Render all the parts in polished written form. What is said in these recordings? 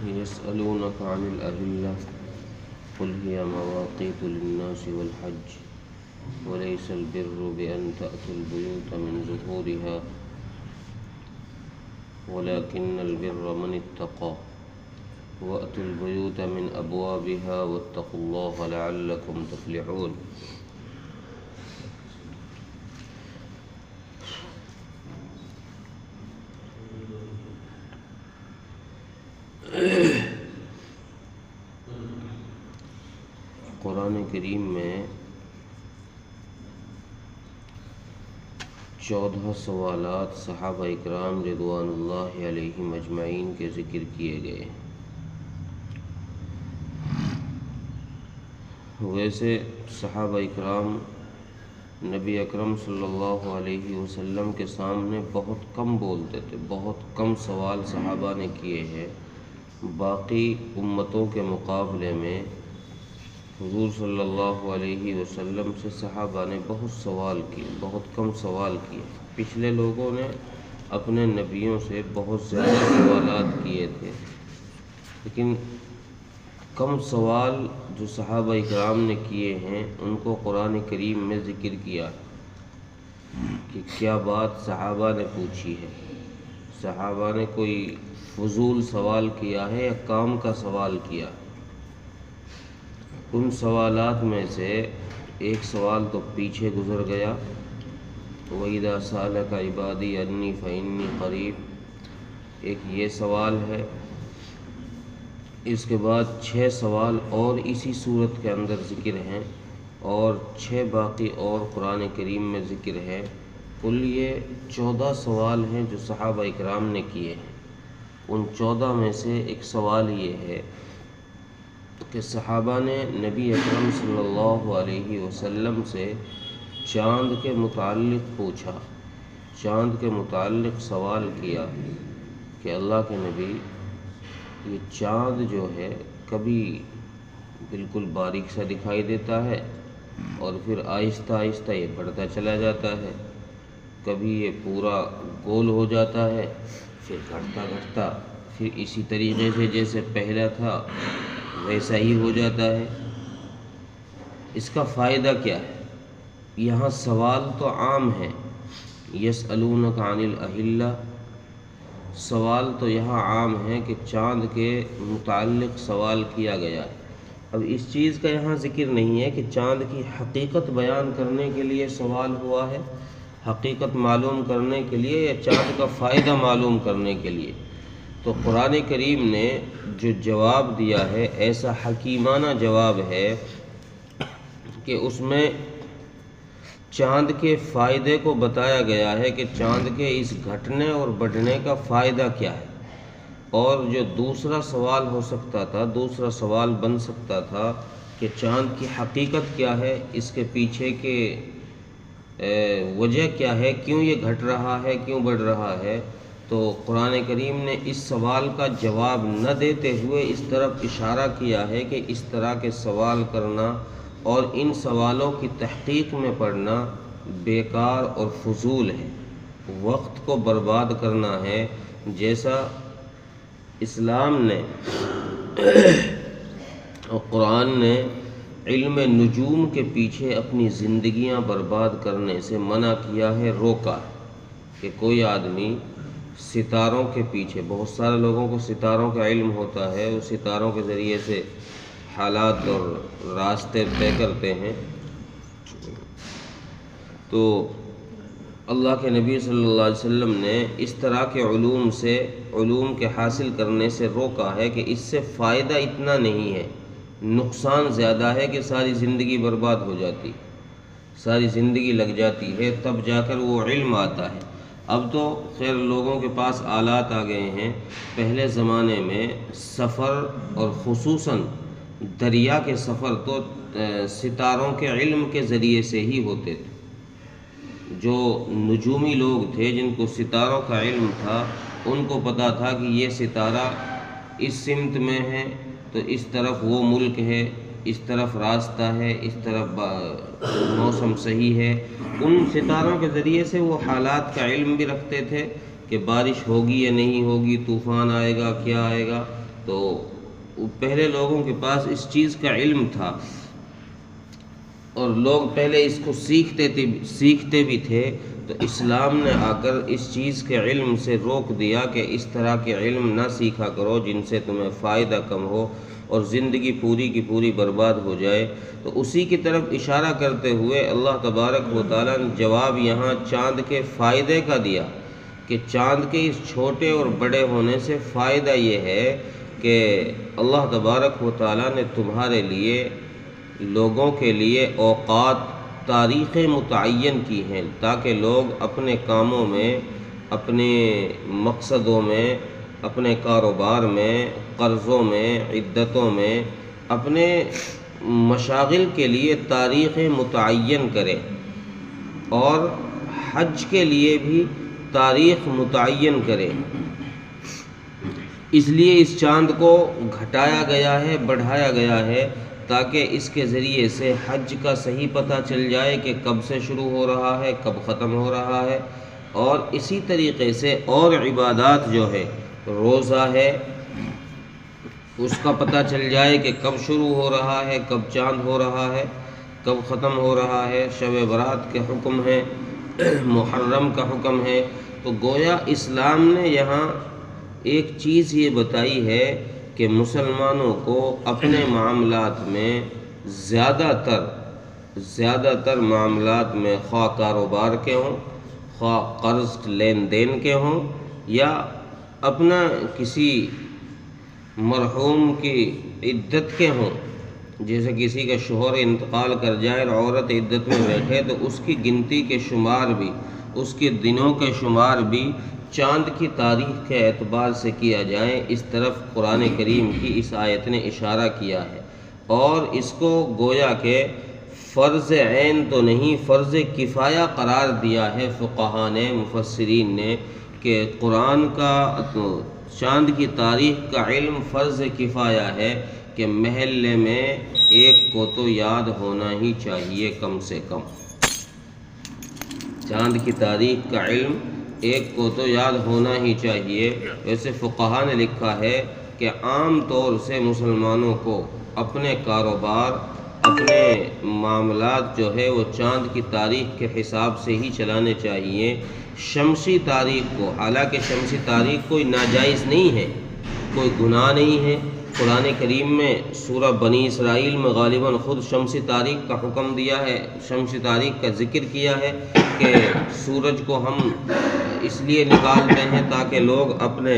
يسألونك عن الأهلة قل هي مواقيت للناس والحج وليس البر بأن تأتوا البيوت من ظهورها ولكن البر من اتقى وأتوا البيوت من أبوابها واتقوا الله لعلكم تفلحون. قرآن کریم میں 14 سوالات صحابہ اکرام رضوان اللہ علیہم اجمعین کے ذکر کیے گئے. ویسے صحابہ اکرام نبی اکرم صلی اللہ علیہ وسلم کے سامنے بہت کم بولتے تھے، بہت کم سوال صحابہ نے کیے ہیں. باقی امتوں کے مقابلے میں حضور صلی اللہ علیہ وسلم سے صحابہ نے بہت سوال کیے، بہت کم سوال کیے. پچھلے لوگوں نے اپنے نبیوں سے بہت زیادہ سوالات کیے تھے، لیکن کم سوال جو صحابہ اکرام نے کیے ہیں ان کو قرآن کریم میں ذکر کیا کہ کیا بات صحابہ نے پوچھی ہے. صحابہ نے کوئی فضول سوال کیا ہے یا کام کا سوال کیا. ان سوالات میں سے ایک سوال تو پیچھے گزر گیا، وَإِذَا سَأَلَكَ عِبَادِي عَنِّي فَإِنِّي قَرِيبٌ، ایک یہ سوال ہے. اس کے بعد 6 سوال اور اسی صورت کے اندر ذکر ہیں اور 6 باقی اور قرآن کریم میں ذکر ہے. کل یہ 14 سوال ہیں جو صحابہ اکرام نے کیے ہیں. ان 14 میں سے ایک سوال یہ ہے کہ صحابہ نے نبی اکرم صلی اللہ علیہ وسلم سے چاند کے متعلق پوچھا، چاند کے متعلق سوال کیا کہ اللہ کے نبی، یہ چاند جو ہے کبھی بالکل باریک سا دکھائی دیتا ہے اور پھر آہستہ آہستہ یہ بڑھتا چلا جاتا ہے، کبھی یہ پورا گول ہو جاتا ہے، پھر گھٹتا گھٹتا پھر اسی طریقے سے جیسے پہلا تھا ویسا ہی ہو جاتا ہے. اس کا فائدہ کیا ہے؟ یہاں سوال تو عام ہے، یسألونک عن الأہلہ، سوال تو یہاں عام ہے کہ چاند کے متعلق سوال کیا گیا ہے. اب اس چیز کا یہاں ذکر نہیں ہے کہ چاند کی حقیقت بیان کرنے کے لیے سوال ہوا ہے، حقیقت معلوم کرنے کے لیے یا چاند کا فائدہ معلوم کرنے کے لیے. تو قرآن کریم نے جو جواب دیا ہے ایسا حکیمانہ جواب ہے کہ اس میں چاند کے فائدے کو بتایا گیا ہے کہ چاند کے اس گھٹنے اور بڑھنے کا فائدہ کیا ہے. اور جو دوسرا سوال ہو سکتا تھا، دوسرا سوال بن سکتا تھا کہ چاند کی حقیقت کیا ہے، اس کے پیچھے کے وجہ کیا ہے، کیوں یہ گھٹ رہا ہے، کیوں بڑھ رہا ہے. تو قرآن کریم نے اس سوال کا جواب نہ دیتے ہوئے اس طرف اشارہ کیا ہے کہ اس طرح کے سوال کرنا اور ان سوالوں کی تحقیق میں پڑنا بیکار اور فضول ہے، وقت کو برباد کرنا ہے. جیسا اسلام نے اور قرآن نے علم نجوم کے پیچھے اپنی زندگیاں برباد کرنے سے منع کیا ہے، روکا کہ کوئی آدمی ستاروں کے پیچھے، بہت سارے لوگوں کو ستاروں کا علم ہوتا ہے، وہ ستاروں کے ذریعے سے حالات اور راستے طے کرتے ہیں. تو اللہ کے نبی صلی اللہ علیہ وسلم نے اس طرح کے علوم کے حاصل کرنے سے روکا ہے کہ اس سے فائدہ اتنا نہیں ہے، نقصان زیادہ ہے کہ ساری زندگی برباد ہو جاتی، ساری زندگی لگ جاتی ہے، تب جا کر وہ علم آتا ہے. اب تو خیر لوگوں کے پاس آلات آ گئے ہیں. پہلے زمانے میں سفر اور خصوصاً دریا کے سفر تو ستاروں کے علم کے ذریعے سے ہی ہوتے تھے. جو نجومی لوگ تھے جن کو ستاروں کا علم تھا، ان کو پتہ تھا کہ یہ ستارہ اس سمت میں ہے تو اس طرف وہ ملک ہے، اس طرف راستہ ہے، اس طرف موسم صحیح ہے. ان ستاروں کے ذریعے سے وہ حالات کا علم بھی رکھتے تھے کہ بارش ہوگی یا نہیں ہوگی، طوفان آئے گا، کیا آئے گا. تو پہلے لوگوں کے پاس اس چیز کا علم تھا اور لوگ پہلے اس کو سیکھتے بھی تھے، تو اسلام نے آ کر اس چیز کے علم سے روک دیا کہ اس طرح کے علم نہ سیکھا کرو جن سے تمہیں فائدہ کم ہو اور زندگی پوری کی پوری برباد ہو جائے۔ تو اسی کی طرف اشارہ کرتے ہوئے اللہ تبارک و تعالیٰ نے جواب یہاں چاند کے فائدے کا دیا کہ چاند کے اس چھوٹے اور بڑے ہونے سے فائدہ یہ ہے کہ اللہ تبارک و تعالیٰ نے تمہارے لیے، لوگوں کے لیے اوقات، تاریخیں متعین کی ہیں تاکہ لوگ اپنے کاموں میں، اپنے مقصدوں میں، اپنے کاروبار میں، قرضوں میں، عدتوں میں، اپنے مشاغل کے لیے تاریخیں متعین کریں، اور حج کے لیے بھی تاریخ متعین کریں۔ اس لیے اس چاند کو گھٹایا گیا ہے، بڑھایا گیا ہے تاکہ اس کے ذریعے سے حج کا صحیح پتہ چل جائے کہ کب سے شروع ہو رہا ہے، کب ختم ہو رہا ہے، اور اسی طریقے سے اور عبادات جو ہے، روزہ ہے، اس کا پتہ چل جائے کہ کب شروع ہو رہا ہے، کب چاند ہو رہا ہے، کب ختم ہو رہا ہے، شب برات کے حکم ہے، محرم کا حکم ہے۔ تو گویا اسلام نے یہاں ایک چیز یہ بتائی ہے کہ مسلمانوں کو اپنے معاملات میں زیادہ تر معاملات میں، خواہ کاروبار کے ہوں، خواہ قرض لین دین کے ہوں، یا اپنا کسی مرحوم کی عدت کے ہوں، جیسے کسی کا شوہر انتقال کر جائے اور عورت عدت میں بیٹھے تو اس کی گنتی کے شمار بھی، اس کے دنوں کے شمار بھی چاند کی تاریخ کے اعتبار سے کیا جائے، اس طرف قرآن کریم کی اس آیت نے اشارہ کیا ہے، اور اس کو گویا کہ فرض عین تو نہیں، فرض کفایہ قرار دیا ہے فقہاء نے، مفسرین نے، کہ قرآن کا چاند کی تاریخ کا علم فرض کفایہ ہے کہ محلے میں ایک کو تو یاد ہونا ہی چاہیے کم سے کم۔ چاند کی تاریخ کا علم ایک کو تو یاد ہونا ہی چاہیے۔ ویسے فقہاء نے لکھا ہے کہ عام طور سے مسلمانوں کو اپنے کاروبار، اپنے معاملات جو ہے وہ چاند کی تاریخ کے حساب سے ہی چلانے چاہیے۔ شمسی تاریخ کو، حالانکہ شمسی تاریخ کوئی ناجائز نہیں ہے، کوئی گناہ نہیں ہے۔ قرآن کریم میں سورہ بنی اسرائیل میں غالباً خود شمسی تاریخ کا حکم دیا ہے، شمسی تاریخ کا ذکر کیا ہے کہ سورج کو ہم اس لیے نکالتے ہیں تاکہ لوگ اپنے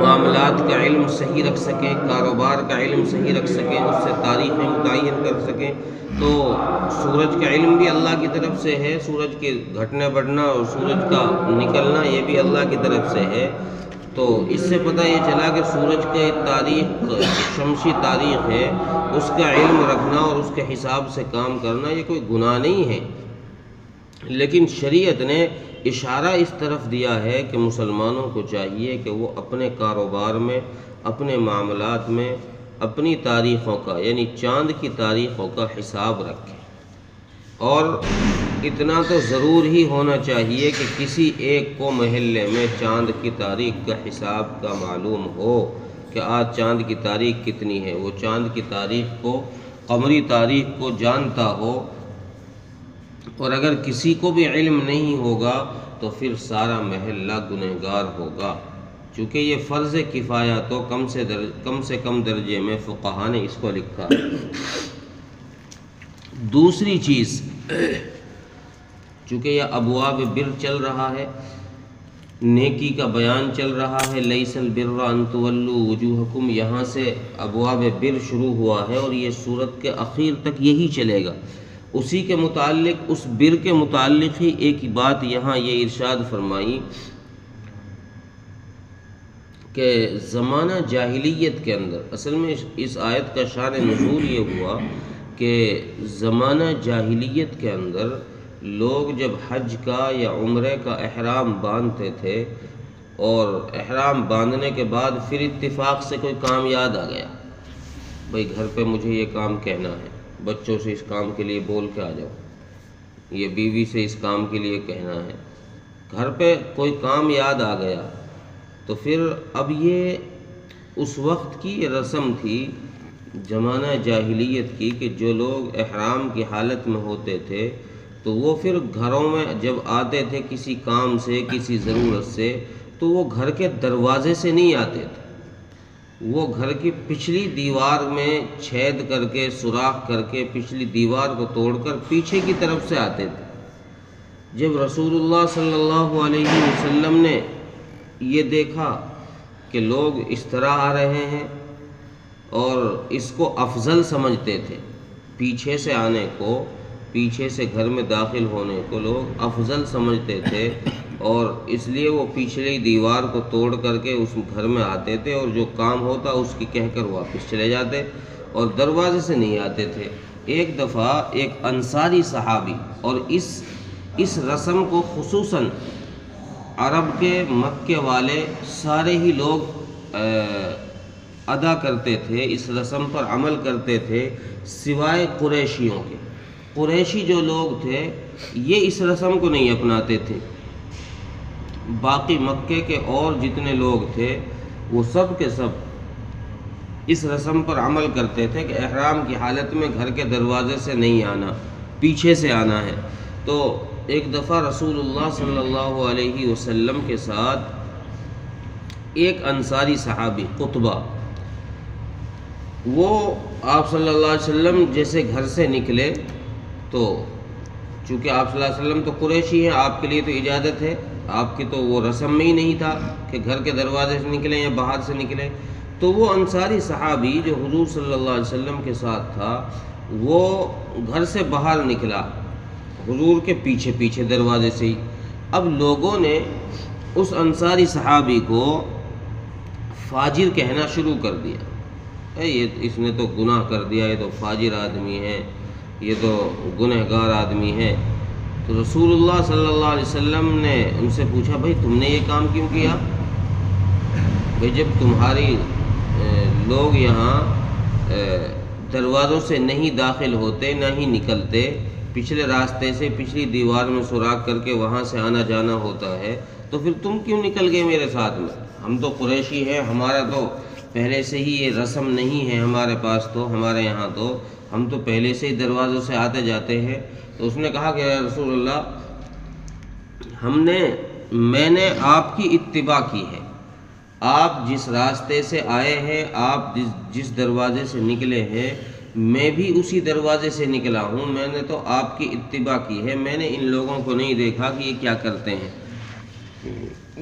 معاملات کا علم صحیح رکھ سکیں، کاروبار کا علم صحیح رکھ سکیں، اس سے تاریخیں متعین کر سکیں۔ تو سورج کا علم بھی اللہ کی طرف سے ہے، سورج کے گھٹنا بڑھنا اور سورج کا نکلنا یہ بھی اللہ کی طرف سے ہے۔ تو اس سے پتہ یہ چلا کہ سورج کی تاریخ، شمسی تاریخ ہے، اس کا علم رکھنا اور اس کے حساب سے کام کرنا یہ کوئی گناہ نہیں ہے، لیکن شریعت نے اشارہ اس طرف دیا ہے کہ مسلمانوں کو چاہیے کہ وہ اپنے کاروبار میں، اپنے معاملات میں اپنی تاریخوں کا، یعنی چاند کی تاریخوں کا حساب رکھیں، اور اتنا تو ضرور ہی ہونا چاہیے کہ کسی ایک کو محلے میں چاند کی تاریخ کا حساب کا معلوم ہو کہ آج چاند کی تاریخ کتنی ہے، وہ چاند کی تاریخ کو، قمری تاریخ کو جانتا ہو۔ اور اگر کسی کو بھی علم نہیں ہوگا تو پھر سارا محلہ گنہگار ہوگا، چونکہ یہ فرض کفایہ تو کم سے کم درجے میں فقہاء نے اس کو لکھا۔ دوسری چیز، چونکہ یہ ابواب بر چل رہا ہے، نیکی کا بیان چل رہا ہے، لیس البر ان تولوا وجوہکم، یہاں سے ابواب بر شروع ہوا ہے اور یہ سورت کے اخیر تک یہی چلے گا۔ اسی کے متعلق، اس بر کے متعلق ہی ایک بات یہاں یہ ارشاد فرمائی کہ زمانہ جاہلیت کے اندر، اصل میں اس آیت کا شان نزول یہ ہوا کہ زمانہ جاہلیت کے اندر لوگ جب حج کا یا عمرے کا احرام باندھتے تھے، اور احرام باندھنے کے بعد پھر اتفاق سے کوئی کام یاد آ گیا، بھئی گھر پہ مجھے یہ کام کہنا ہے، بچوں سے اس کام کے لیے بول کے آ جاؤ، یہ بیوی سے اس کام کے لیے کہنا ہے، گھر پہ کوئی کام یاد آ گیا، تو پھر اب یہ اس وقت کی یہ رسم تھی زمانہ جاہلیت کی کہ جو لوگ احرام کی حالت میں ہوتے تھے تو وہ پھر گھروں میں جب آتے تھے کسی کام سے کسی ضرورت سے تو وہ گھر کے دروازے سے نہیں آتے تھے، وہ گھر کی پچھلی دیوار میں چھید کر کے سوراخ کر کے پچھلی دیوار کو توڑ کر پیچھے کی طرف سے آتے تھے۔ جب رسول اللہ صلی اللہ علیہ وسلم نے یہ دیکھا کہ لوگ اس طرح آ رہے ہیں اور اس کو افضل سمجھتے تھے، پیچھے سے آنے کو، پیچھے سے گھر میں داخل ہونے کو لوگ افضل سمجھتے تھے، اور اس لیے وہ پچھلی دیوار کو توڑ کر کے اس گھر میں آتے تھے اور جو کام ہوتا اس کی کہہ کر واپس چلے جاتے اور دروازے سے نہیں آتے تھے۔ ایک دفعہ ایک انصاری صحابی، اور اس رسم کو خصوصاً عرب کے مکے والے سارے ہی لوگ ادا کرتے تھے، اس رسم پر عمل کرتے تھے سوائے قریشیوں کے۔ قریشی جو لوگ تھے یہ اس رسم کو نہیں اپناتے تھے، باقی مکے کے اور جتنے لوگ تھے وہ سب کے سب اس رسم پر عمل کرتے تھے کہ احرام کی حالت میں گھر کے دروازے سے نہیں آنا، پیچھے سے آنا ہے۔ تو ایک دفعہ رسول اللہ صلی اللہ علیہ وسلم کے ساتھ ایک انصاری صحابی قطبہ، وہ آپ صلی اللہ علیہ وسلم جیسے گھر سے نکلے تو چونکہ آپ صلی اللہ علیہ وسلم تو قریشی ہیں، آپ کے لیے تو اجازت ہے، آپ کی تو وہ رسم میں ہی نہیں تھا کہ گھر کے دروازے سے نکلیں یا باہر سے نکلیں، تو وہ انصاری صحابی جو حضور صلی اللہ علیہ وسلم کے ساتھ تھا وہ گھر سے باہر نکلا حضور کے پیچھے پیچھے دروازے سے ہی۔ اب لوگوں نے اس انصاری صحابی کو فاجر کہنا شروع کر دیا، یہ اس نے تو گناہ کر دیا، یہ تو فاجر آدمی ہے، یہ تو گنہگار آدمی ہے۔ تو رسول اللہ صلی اللہ علیہ وسلم نے ان سے پوچھا، بھائی تم نے یہ کام کیوں کیا؟ بھائی جب تمہاری لوگ یہاں دروازوں سے نہیں داخل ہوتے نہ ہی نکلتے، پچھلے راستے سے پچھلی دیوار میں سوراخ کر کے وہاں سے آنا جانا ہوتا ہے، تو پھر تم کیوں نکل گئے میرے ساتھ میں؟ ہم تو قریشی ہیں، ہمارا تو پہلے سے ہی یہ رسم نہیں ہے ہمارے پاس، تو ہمارے یہاں تو ہم تو پہلے سے ہی دروازوں سے آتے جاتے ہیں۔ تو اس نے کہا کہ یا رسول اللہ، میں نے آپ کی اتباع کی ہے، آپ جس راستے سے آئے ہیں، آپ جس دروازے سے نکلے ہیں، میں بھی اسی دروازے سے نکلا ہوں، میں نے تو آپ کی اتباع کی ہے، میں نے ان لوگوں کو نہیں دیکھا کہ یہ کیا کرتے ہیں۔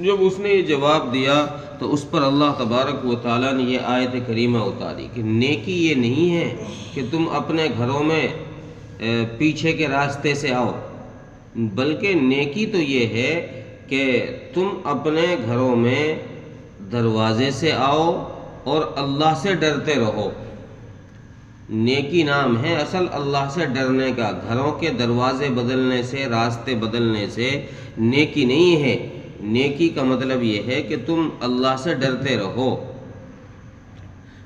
جب اس نے یہ جواب دیا تو اس پر اللہ تبارک و تعالیٰ نے یہ آیت کریمہ اتاری کہ نیکی یہ نہیں ہے کہ تم اپنے گھروں میں پیچھے کے راستے سے آؤ، بلکہ نیکی تو یہ ہے کہ تم اپنے گھروں میں دروازے سے آؤ اور اللہ سے ڈرتے رہو۔ نیکی نام ہے اصل اللہ سے ڈرنے کا، گھروں کے دروازے بدلنے سے، راستے بدلنے سے نیکی نہیں ہے۔ نیکی کا مطلب یہ ہے کہ تم اللہ سے ڈرتے رہو،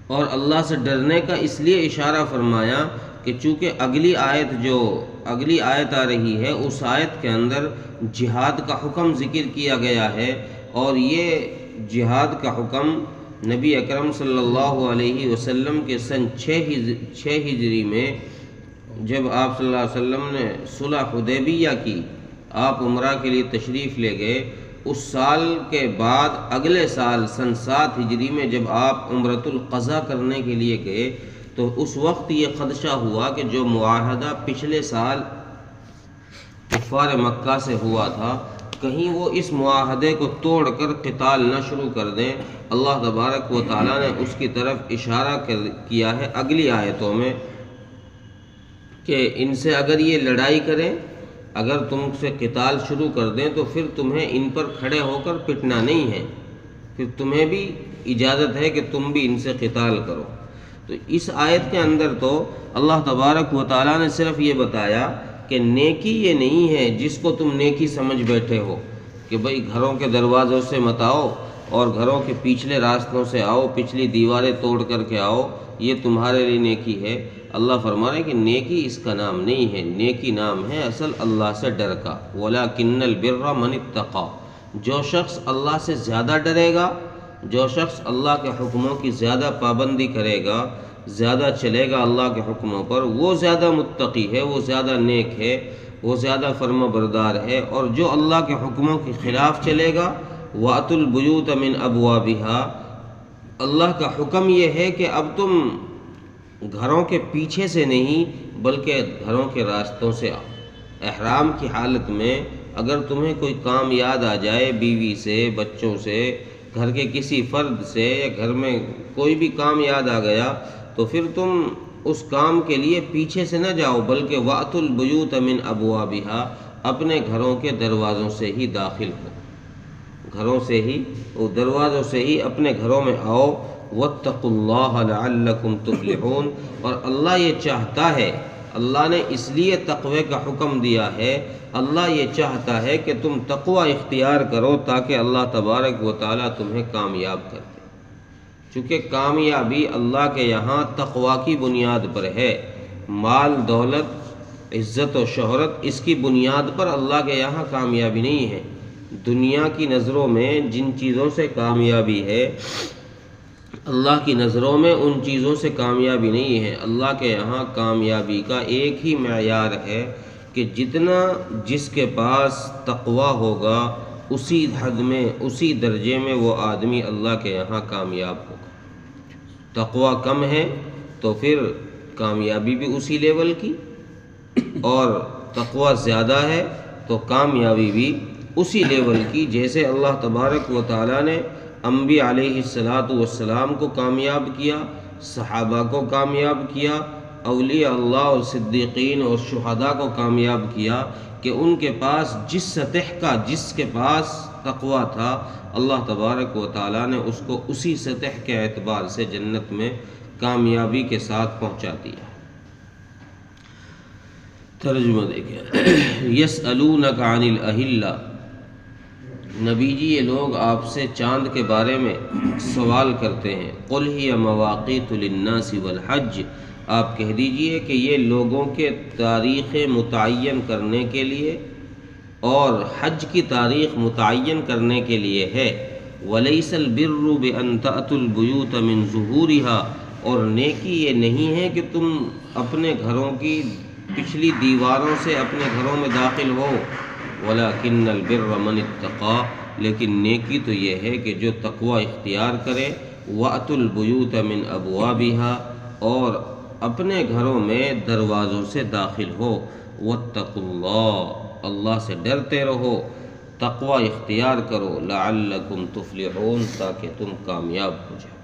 اور اللہ سے ڈرنے کا اس لیے اشارہ فرمایا کہ چونکہ اگلی آیت آ رہی ہے، اس آیت کے اندر جہاد کا حکم ذکر کیا گیا ہے، اور یہ جہاد کا حکم نبی اکرم صلی اللہ علیہ وسلم کے سن 6 ہجری میں جب آپ صلی اللہ علیہ وسلم نے صلح حدیبیہ کی، آپ عمرہ کے لیے تشریف لے گئے، اس سال کے بعد اگلے سال سن 7 ہجری میں جب آپ عمرۃ القضاء کرنے کے لیے گئے تو اس وقت یہ خدشہ ہوا کہ جو معاہدہ پچھلے سال کفار مکہ سے ہوا تھا، کہیں وہ اس معاہدے کو توڑ کر قتال نہ شروع کر دیں۔ اللہ تبارک و تعالیٰ نے اس کی طرف اشارہ کیا ہے اگلی آیتوں میں کہ ان سے اگر یہ لڑائی کریں، اگر تم سے قتال شروع کر دیں تو پھر تمہیں ان پر کھڑے ہو کر پٹنا نہیں ہے، پھر تمہیں بھی اجازت ہے کہ تم بھی ان سے قتال کرو۔ تو اس آیت کے اندر تو اللہ تبارک و تعالیٰ نے صرف یہ بتایا کہ نیکی یہ نہیں ہے جس کو تم نیکی سمجھ بیٹھے ہو کہ بھئی گھروں کے دروازوں سے مت آؤ اور گھروں کے پچھلے راستوں سے آؤ، پچھلی دیواریں توڑ کر کے آؤ، یہ تمہارے لیے نیکی ہے۔ اللہ فرما رہے ہیں کہ نیکی اس کا نام نہیں ہے، نیکی نام ہے اصل اللہ سے ڈر کا۔ وَلَكِنَّ الْبِرَّ مَنِ اتَّقَى، جو شخص اللہ سے زیادہ ڈرے گا جو شخص اللہ کے حکموں کی زیادہ پابندی کرے گا، زیادہ چلے گا اللہ کے حکموں پر، وہ زیادہ متقی ہے، وہ زیادہ نیک ہے، وہ زیادہ فرما بردار ہے۔ اور جو اللہ کے حکموں کے خلاف چلے گا، وَأْتُوا الْبُيُوتَ مِنْ أَبْوَابِهَا، اللہ کا حکم یہ ہے کہ اب تم گھروں کے پیچھے سے نہیں بلکہ گھروں کے راستوں سے آؤ۔ احرام کی حالت میں اگر تمہیں کوئی کام یاد آ جائے، بیوی سے، بچوں سے، گھر کے کسی فرد سے، یا گھر میں کوئی بھی کام یاد آ گیا، تو پھر تم اس کام کے لیے پیچھے سے نہ جاؤ بلکہ وَأْتُوا الْبُيُوتَ مِنْ أَبْوَابِهَا، اپنے گھروں کے دروازوں سے ہی داخل ہو، گھروں سے ہی، وہ دروازوں سے ہی اپنے گھروں میں آؤ۔ وَاتَّقُوا اللَّهَ لَعَلَّكُمْ تُفْلِحُونَ، اور اللہ یہ چاہتا ہے، اللہ نے اس لیے تقوی کا حکم دیا ہے، اللہ یہ چاہتا ہے کہ تم تقوی اختیار کرو تاکہ اللہ تبارک و تعالیٰ تمہیں کامیاب کر دے۔ چونکہ کامیابی اللہ کے یہاں تقوی کی بنیاد پر ہے، مال دولت عزت و شہرت اس کی بنیاد پر اللہ کے یہاں کامیابی نہیں ہے۔ دنیا کی نظروں میں جن چیزوں سے کامیابی ہے، اللہ کی نظروں میں ان چیزوں سے کامیابی نہیں ہے۔ اللہ کے یہاں کامیابی کا ایک ہی معیار ہے کہ جتنا جس کے پاس تقوی ہوگا، اسی حد میں، اسی درجے میں وہ آدمی اللہ کے یہاں کامیاب ہوگا۔ تقوی کم ہے تو پھر کامیابی بھی اسی لیول کی، اور تقوی زیادہ ہے تو کامیابی بھی اسی لیول کی۔ جیسے اللہ تبارک و تعالیٰ نے انبیاء علیہ السلام کو کامیاب کیا، صحابہ کو کامیاب کیا، اولیاء اللہ اور صدیقین اور شہداء کو کامیاب کیا، کہ ان کے پاس جس سطح کا، جس کے پاس تقوی تھا، اللہ تبارک و تعالیٰ نے اس کو اسی سطح کے اعتبار سے جنت میں کامیابی کے ساتھ پہنچا دیا۔ ترجمہ دیکھیں۔ یسألونک عن الأہلہ، نبی جی یہ لوگ آپ سے چاند کے بارے میں سوال کرتے ہیں۔ قل ہی مواقیت للناس والحج، آپ کہہ دیجئے کہ یہ لوگوں کے تاریخ متعین کرنے کے لیے اور حج کی تاریخ متعین کرنے کے لیے ہے۔ وَلَيْسَ الْبِرُّ بِأَن تَأْتُوا الْبُيُوتَ مِن ظُهُورِهَا، اور نیکی یہ نہیں ہے کہ تم اپنے گھروں کی پچھلی دیواروں سے اپنے گھروں میں داخل ہو۔ وَلَكِنَّ الْبِرَّ مَنِ اتَّقَىٰ، لیکن نیکی تو یہ ہے کہ جو تقوی اختیار کرے۔ وَأْتُوا الْبُيُوتَ مِنْ أَبْوَابِهَا، اور اپنے گھروں میں دروازوں سے داخل ہو۔ وَاتَّقُوا اللَّهَ، اللہ سے ڈرتے رہو، تقوی اختیار کرو۔ لَعَلَّكُمْ تُفْلِحُونَ، تاکہ تم کامیاب ہو جاؤ۔